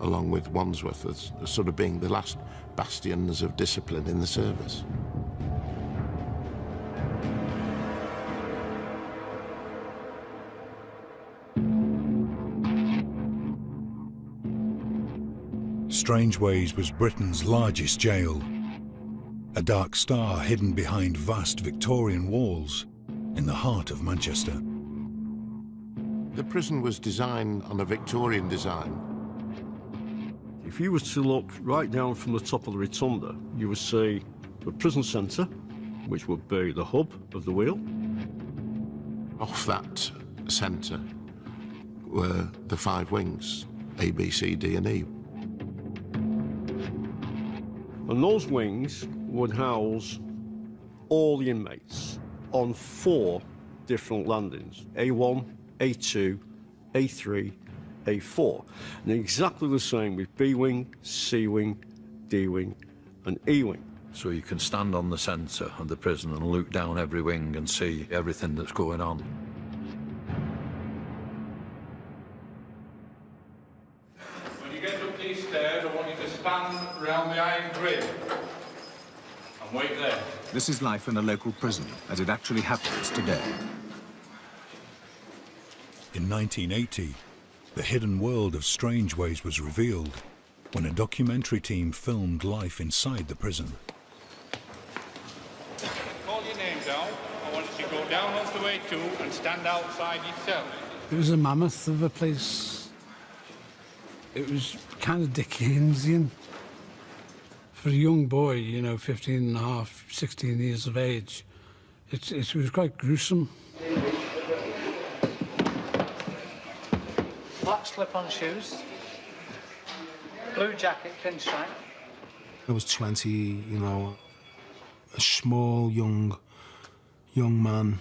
along with Wandsworth, as sort of being the last bastions of discipline in the service. Strangeways was Britain's largest jail, a dark star hidden behind vast Victorian walls in the heart of Manchester. The prison was designed on a Victorian design. If you were to look right down from the top of the rotunda, you would see the prison centre, which would be the hub of the wheel. Off that centre were the 5 wings, A, B, C, D and E. And those wings would house all the inmates on 4 different landings, A1, A2, A3, A4. And exactly the same with B wing, C wing, D wing and E wing. So you can stand on the centre of the prison and look down every wing and see everything that's going on. When you get up these stairs, I want you to stand round the iron grid and wait there. This is life in a local prison, as it actually happens today. In 1980, the hidden world of Strangeways was revealed when a documentary team filmed life inside the prison. Call your name down. I want you to go down onto A2 and stand outside your cell. It was a mammoth of a place. It was kind of Dickensian. For a young boy, you know, 15 and a half, 16 years of age, it was quite gruesome. Black slip-on shoes, blue jacket, pinstripe. I was 20, you know, a small, young man.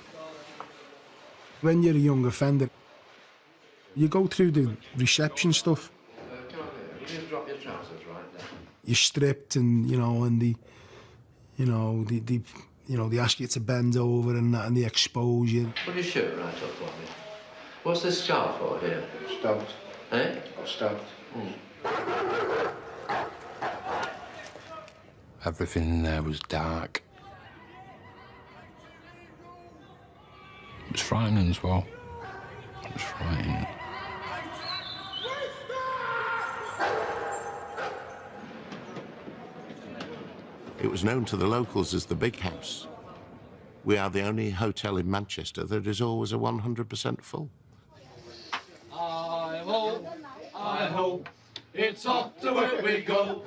When you're a young offender, you go through the reception stuff. You just drop your trousers right down. You're stripped and, you know, and You know, they ask you to bend over and that, and they expose you. Put your shirt right up for me. What's this scarf for here? Stabbed. Eh? Stabbed. Everything in there was dark. It was frightening as well. It was frightening. It was known to the locals as the Big House. We are the only hotel in Manchester that is always a 100% full. I-ho, it's off to where we go.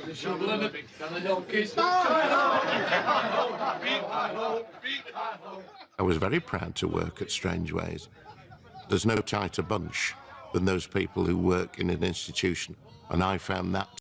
The shovel and the pick and the donkeys. I-ho, I was very proud to work at Strange Ways. There's no tighter bunch than those people who work in an institution, and I found that